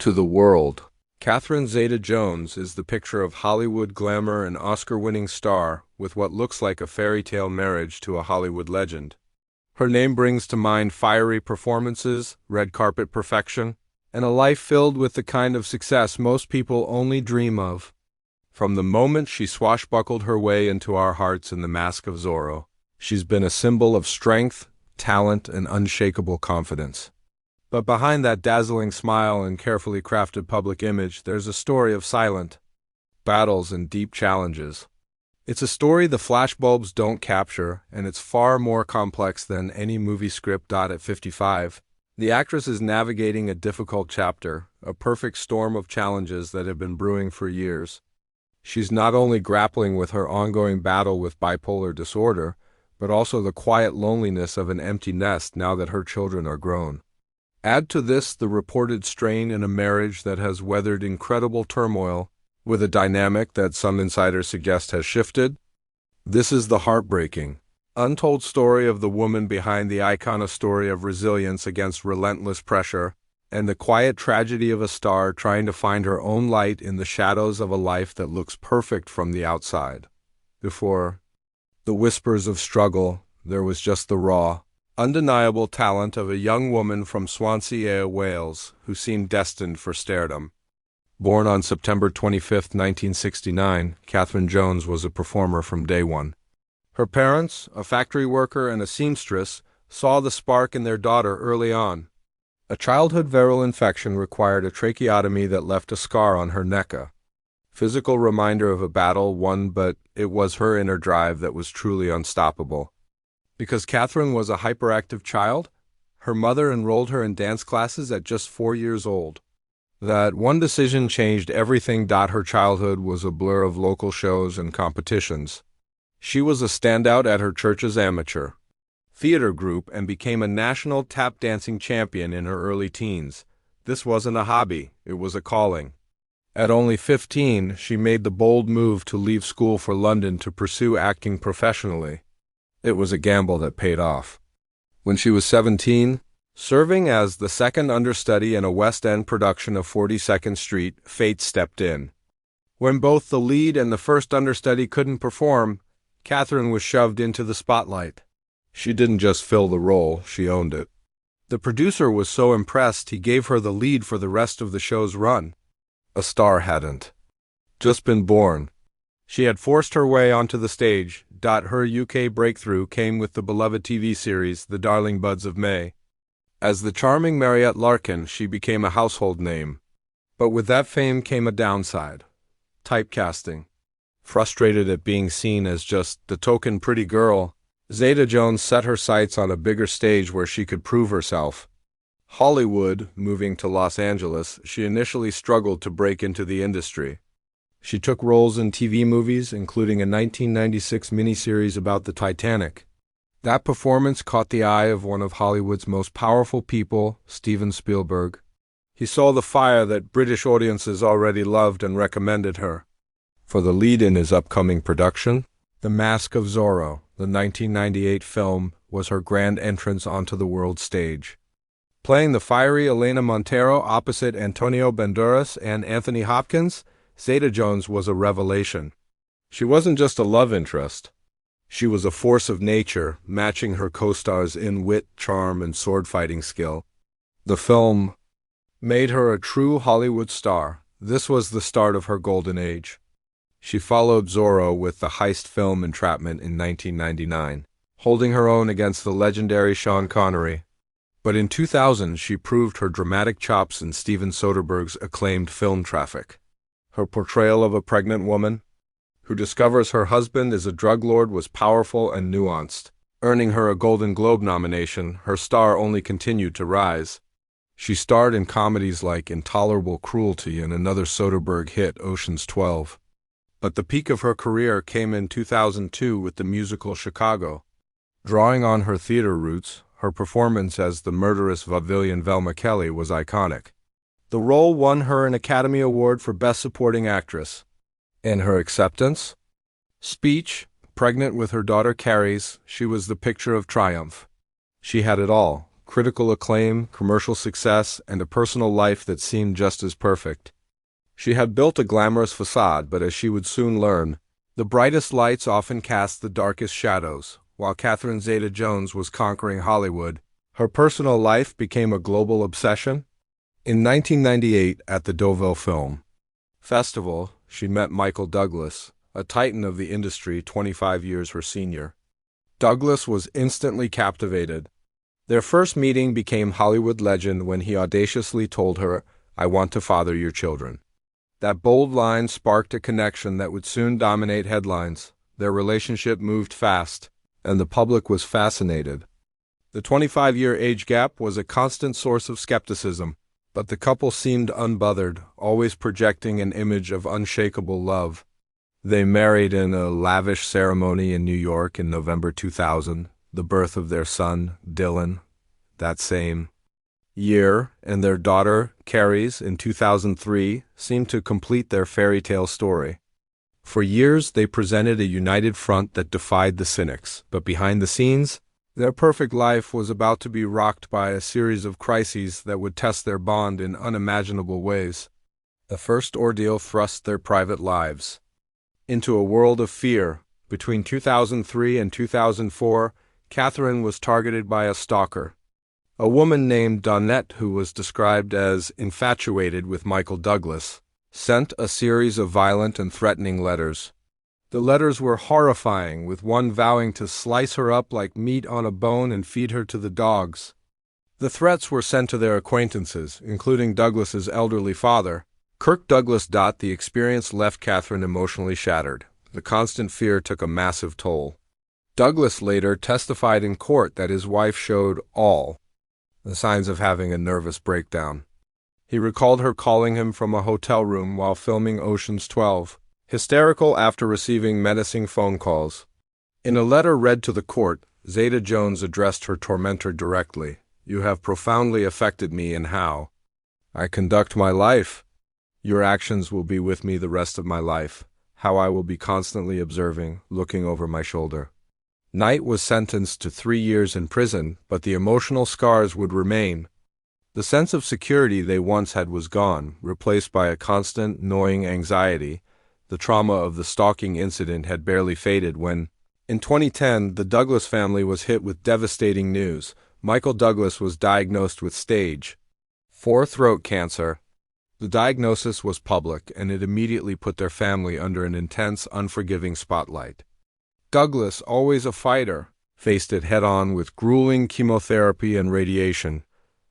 To the world, Catherine Zeta-Jones is the picture of Hollywood glamour and Oscar-winning star with what looks like a fairy tale marriage to a Hollywood legend. Her name brings to mind fiery performances, red carpet perfection, and a life filled with the kind of success most people only dream of. From the moment she swashbuckled her way into our hearts in The Mask of Zorro, she's been a symbol of strength, talent, and unshakable confidence. But behind that dazzling smile and carefully crafted public image, there's a story of silent battles and deep challenges. It's a story the flashbulbs don't capture, and it's far more complex than any movie script. At 55, the actress is navigating a difficult chapter, a perfect storm of challenges that have been brewing for years. She's not only grappling with her ongoing battle with bipolar disorder, but also the quiet loneliness of an empty nest now that her children are grown. Add to this the reported strain in a marriage that has weathered incredible turmoil, with a dynamic that some insiders suggest has shifted. This is the heartbreaking, untold story of the woman behind the iconic story of resilience against relentless pressure, and the quiet tragedy of a star trying to find her own light in the shadows of a life that looks perfect from the outside. Before the whispers of struggle, there was just the raw, undeniable talent of a young woman from Swansea, Wales, who seemed destined for stardom. Born on September 25, 1969, Catherine Jones was a performer from day one. Her parents, a factory worker and a seamstress, saw the spark in their daughter early on. A childhood viral infection required a tracheotomy that left a scar on her neck, a physical reminder of a battle won, but it was her inner drive that was truly unstoppable. Because Catherine was a hyperactive child, her mother enrolled her in dance classes at just 4 years old. That one decision changed everything. Her childhood was a blur of local shows and competitions. She was a standout at her church's amateur theater group and became a national tap dancing champion in her early teens. This wasn't a hobby, it was a calling. At only 15, she made the bold move to leave school for London to pursue acting professionally. It was a gamble that paid off. When she was 17, serving as the second understudy in a West End production of 42nd Street, fate stepped in. When both the lead and the first understudy couldn't perform, Catherine was shoved into the spotlight. She didn't just fill the role, she owned it. The producer was so impressed he gave her the lead for the rest of the show's run. A star hadn't just been born. She had forced her way onto the stage. Her UK breakthrough came with the beloved TV series The Darling Buds of May. As the charming Mariette Larkin, she became a household name. But with that fame came a downside: typecasting. Frustrated at being seen as just the token pretty girl, Zeta-Jones set her sights on a bigger stage where she could prove herself. Hollywood, moving to Los Angeles, she initially struggled to break into the industry. She took roles in TV movies, including a 1996 miniseries about the Titanic. That performance caught the eye of one of Hollywood's most powerful people, Steven Spielberg. He saw the fire that British audiences already loved and recommended her for the lead in his upcoming production. The Mask of Zorro, the 1998 film, was her grand entrance onto the world stage. Playing the fiery Elena Montero opposite Antonio Banderas and Anthony Hopkins, Zeta-Jones was a revelation. She wasn't just a love interest. She was a force of nature, matching her co-stars in wit, charm, and sword-fighting skill. The film made her a true Hollywood star. This was the start of her golden age. She followed Zorro with the heist film Entrapment in 1999, holding her own against the legendary Sean Connery. But in 2000, she proved her dramatic chops in Steven Soderbergh's acclaimed film Traffic. Her portrayal of a pregnant woman who discovers her husband is a drug lord was powerful and nuanced. Earning her a Golden Globe nomination, her star only continued to rise. She starred in comedies like Intolerable Cruelty and another Soderbergh hit, Ocean's 12. But the peak of her career came in 2002 with the musical Chicago. Drawing on her theater roots, her performance as the murderous vaudevillian Velma Kelly was iconic. The role won her an Academy Award for Best Supporting Actress. In her acceptance speech, pregnant with her daughter Carrie's, she was the picture of triumph. She had it all: critical acclaim, commercial success, and a personal life that seemed just as perfect. She had built a glamorous facade, but as she would soon learn, the brightest lights often cast the darkest shadows. While Catherine Zeta-Jones was conquering Hollywood, her personal life became a global obsession. In 1998, at the Deauville Film Festival, she met Michael Douglas, a titan of the industry 25 years her senior. Douglas was instantly captivated. Their first meeting became Hollywood legend when he audaciously told her, "I want to father your children." That bold line sparked a connection that would soon dominate headlines. Their relationship moved fast, and the public was fascinated. The 25-year age gap was a constant source of skepticism, but the couple seemed unbothered, always projecting an image of unshakable love. They married in a lavish ceremony in New York in November 2000, the birth of their son, Dylan, that same year, and their daughter, Carries, in 2003, seemed to complete their fairy tale story. For years, they presented a united front that defied the cynics, but behind the scenes, their perfect life was about to be rocked by a series of crises that would test their bond in unimaginable ways. The first ordeal thrust their private lives into a world of fear. Between 2003 and 2004, Catherine was targeted by a stalker, a woman named Donnette who was described as infatuated with Michael Douglas, sent a series of violent and threatening letters. The letters were horrifying, with one vowing to slice her up like meat on a bone and feed her to the dogs. The threats were sent to their acquaintances, including Douglas's elderly father, Kirk Douglas. The experience left Catherine emotionally shattered. The constant fear took a massive toll. Douglas later testified in court that his wife showed all the signs of having a nervous breakdown. He recalled her calling him from a hotel room while filming Ocean's 12, hysterical after receiving menacing phone calls. In a letter read to the court, Zeta-Jones addressed her tormentor directly. "You have profoundly affected me in how I conduct my life. Your actions will be with me the rest of my life, how I will be constantly observing, looking over my shoulder." Knight was sentenced to 3 years in prison, but the emotional scars would remain. The sense of security they once had was gone, replaced by a constant, gnawing anxiety. The trauma of the stalking incident had barely faded when, in 2010, the Douglas family was hit with devastating news. Michael Douglas was diagnosed with stage 4 throat cancer. The diagnosis was public, and it immediately put their family under an intense, unforgiving spotlight. Douglas, always a fighter, faced it head-on with grueling chemotherapy and radiation.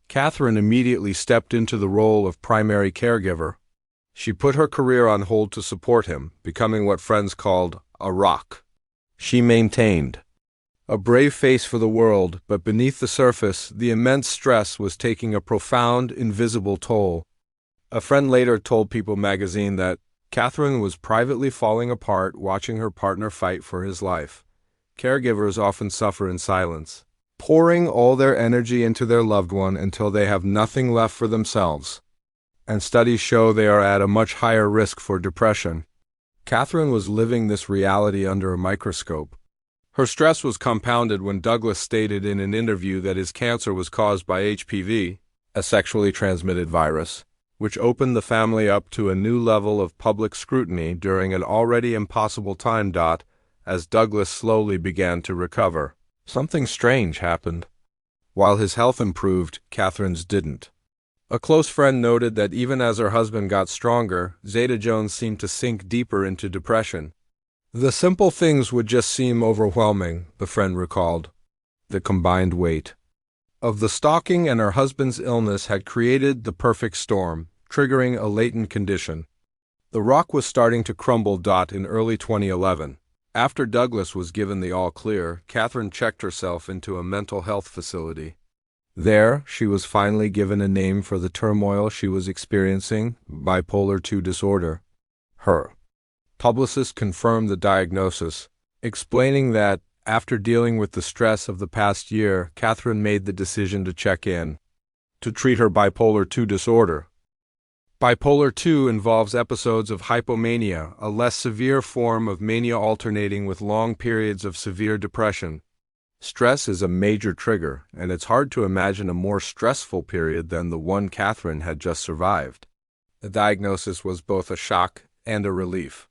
Catherine immediately stepped into the role of primary caregiver. She put her career on hold to support him, becoming what friends called a rock. She maintained a brave face for the world, but beneath the surface, the immense stress was taking a profound, invisible toll. A friend later told People magazine that Catherine was privately falling apart watching her partner fight for his life. Caregivers often suffer in silence, pouring all their energy into their loved one until they have nothing left for themselves. And studies show they are at a much higher risk for depression. Catherine was living this reality under a microscope. Her stress was compounded when Douglas stated in an interview that his cancer was caused by HPV, a sexually transmitted virus, which opened the family up to a new level of public scrutiny during an already impossible time. As Douglas slowly began to recover, something strange happened. While his health improved, Catherine's didn't. A close friend noted that even as her husband got stronger, Zeta-Jones seemed to sink deeper into depression. "The simple things would just seem overwhelming," the friend recalled. The combined weight of the stalking and her husband's illness had created the perfect storm, triggering a latent condition. The rock was starting to crumble. In early 2011, after Douglas was given the all-clear, Catherine checked herself into a mental health facility. There, she was finally given a name for the turmoil she was experiencing: bipolar II disorder. Her publicist confirmed the diagnosis, explaining that, after dealing with the stress of the past year, Catherine made the decision to check in to treat her bipolar II disorder. Bipolar II involves episodes of hypomania, a less severe form of mania alternating with long periods of severe depression. Stress is a major trigger, and it's hard to imagine a more stressful period than the one Catherine had just survived. The diagnosis was both a shock and a relief.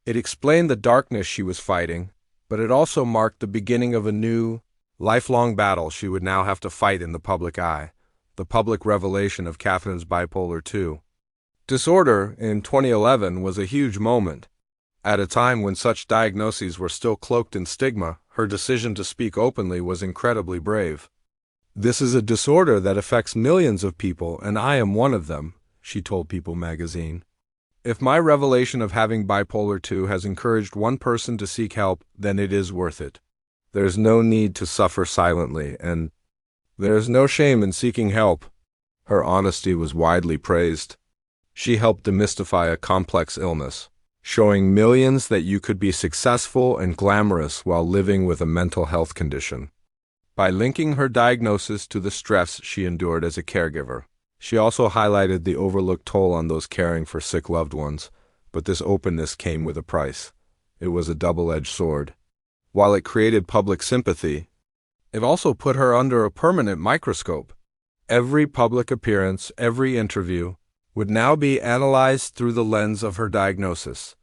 It explained the darkness she was fighting, but it also marked the beginning of a new, lifelong battle she would now have to fight in the public eye, the public revelation of Catherine's bipolar II disorder in 2011 was a huge moment. At a time when such diagnoses were still cloaked in stigma, her decision to speak openly was incredibly brave. "This is a disorder that affects millions of people, and I am one of them," she told People magazine. "If my revelation of having bipolar II has encouraged one person to seek help, then it is worth it. There's no need to suffer silently, and there's no shame in seeking help." Her honesty was widely praised. She helped demystify a complex illness, showing millions that you could be successful and glamorous while living with a mental health condition. By linking her diagnosis to the stress she endured as a caregiver, she also highlighted the overlooked toll on those caring for sick loved ones, but this openness came with a price. It was a double-edged sword. While it created public sympathy, it also put her under a permanent microscope. Every public appearance, every interview, would now be analyzed through the lens of her diagnosis.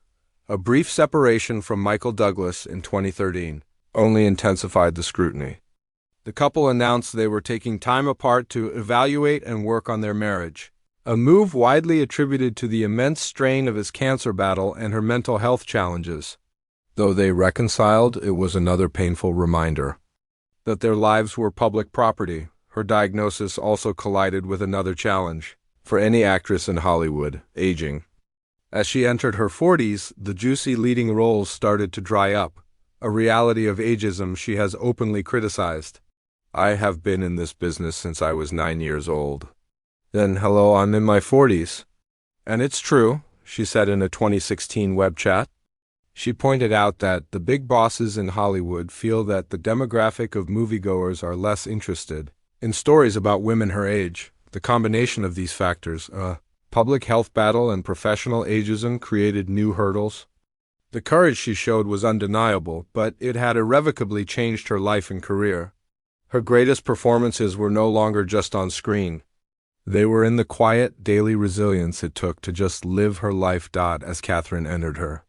A brief separation from Michael Douglas in 2013 only intensified the scrutiny. The couple announced they were taking time apart to evaluate and work on their marriage, a move widely attributed to the immense strain of his cancer battle and her mental health challenges. Though they reconciled, it was another painful reminder that their lives were public property. Her diagnosis also collided with another challenge for any actress in Hollywood: aging. As she entered her 40s, the juicy leading roles started to dry up, a reality of ageism she has openly criticized. "I have been in this business since I was 9 years old." "Then hello, I'm in my 40s. And it's true," she said in a 2016 web chat. She pointed out that the big bosses in Hollywood feel that the demographic of moviegoers are less interested in stories about women her age. The combination of these factors, a public health battle and professional ageism, created new hurdles. The courage she showed was undeniable, but it had irrevocably changed her life and career. Her greatest performances were no longer just on screen. They were in the quiet, daily resilience it took to just live her life. As Catherine entered her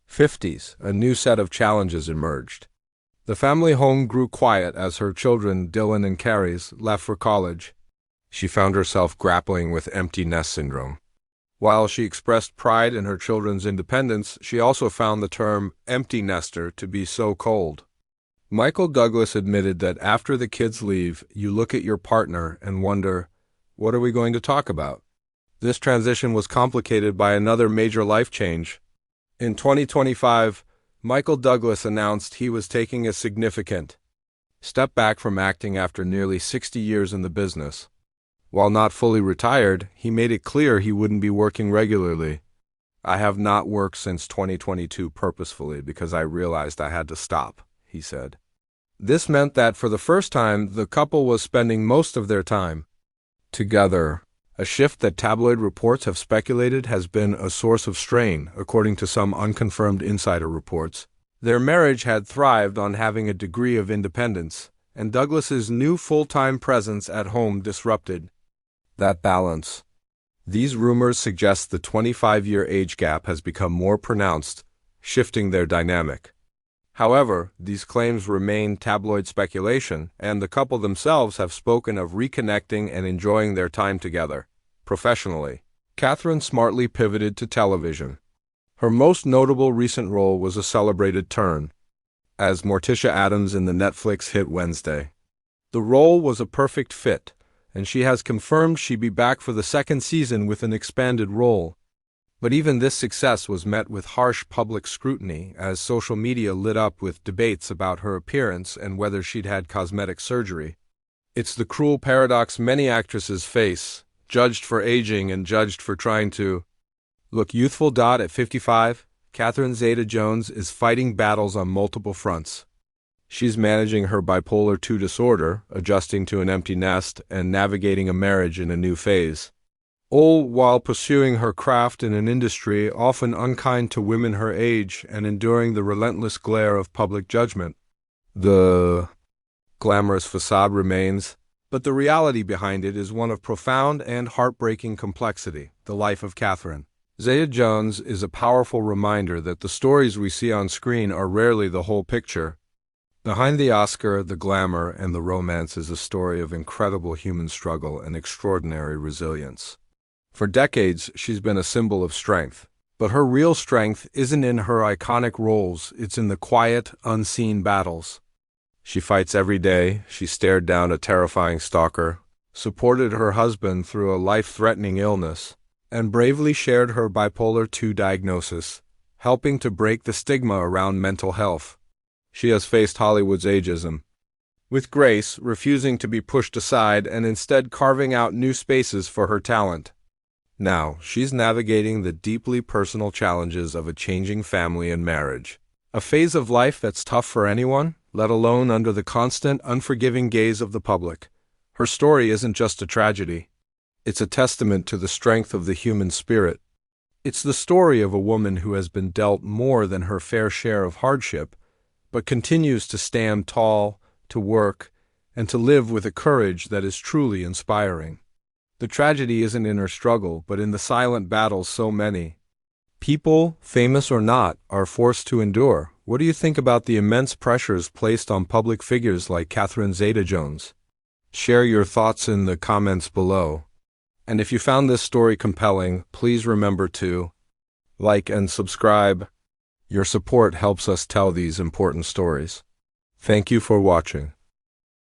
50s, a new set of challenges emerged. The family home grew quiet as her children, Dylan and Carrie, left for college. She found herself grappling with empty nest syndrome. While she expressed pride in her children's independence, she also found the term empty nester to be so cold. Michael Douglas admitted that after the kids leave, you look at your partner and wonder, what are we going to talk about? This transition was complicated by another major life change. In 2025, Michael Douglas announced he was taking a significant step back from acting after nearly 60 years in the business. While not fully retired, he made it clear he wouldn't be working regularly. "I have not worked since 2022 purposefully because I realized I had to stop," he said. This meant that for the first time, the couple was spending most of their time together, a shift that tabloid reports have speculated has been a source of strain, according to some unconfirmed insider reports. Their marriage had thrived on having a degree of independence, and Douglas's new full-time presence at home disrupted that balance. These rumors suggest the 25-year age gap has become more pronounced, shifting their dynamic. However, these claims remain tabloid speculation, and the couple themselves have spoken of reconnecting and enjoying their time together. Professionally, Catherine smartly pivoted to television. Her most notable recent role was a celebrated turn as Morticia Addams in the Netflix hit Wednesday. The role was a perfect fit, and she has confirmed she'd be back for the second season with an expanded role. But even this success was met with harsh public scrutiny as social media lit up with debates about her appearance and whether she'd had cosmetic surgery. It's the cruel paradox many actresses face, judged for aging and judged for trying to look youthful. At 55, Catherine Zeta-Jones is fighting battles on multiple fronts. She's managing her bipolar II disorder, adjusting to an empty nest, and navigating a marriage in a new phase, all while pursuing her craft in an industry often unkind to women her age and enduring the relentless glare of public judgment. The glamorous facade remains, but the reality behind it is one of profound and heartbreaking complexity, the life of Catherine. Zeta-Jones is a powerful reminder that the stories we see on screen are rarely the whole picture. Behind the Oscar, the glamour, and the romance is a story of incredible human struggle and extraordinary resilience. For decades, she's been a symbol of strength. But her real strength isn't in her iconic roles, it's in the quiet, unseen battles. She fights every day, she stared down a terrifying stalker, supported her husband through a life-threatening illness, and bravely shared her bipolar II diagnosis, helping to break the stigma around mental health. She has faced Hollywood's ageism with grace, refusing to be pushed aside and instead carving out new spaces for her talent. Now, she's navigating the deeply personal challenges of a changing family and marriage. A phase of life that's tough for anyone, let alone under the constant, unforgiving gaze of the public. Her story isn't just a tragedy. It's a testament to the strength of the human spirit. It's the story of a woman who has been dealt more than her fair share of hardship, but continues to stand tall, to work, and to live with a courage that is truly inspiring. The tragedy isn't in her struggle, but in the silent battles so many people, famous or not, are forced to endure. What do you think about the immense pressures placed on public figures like Catherine Zeta-Jones? Share your thoughts in the comments below. And if you found this story compelling, please remember to like and subscribe. Your support helps us tell these important stories. Thank you for watching.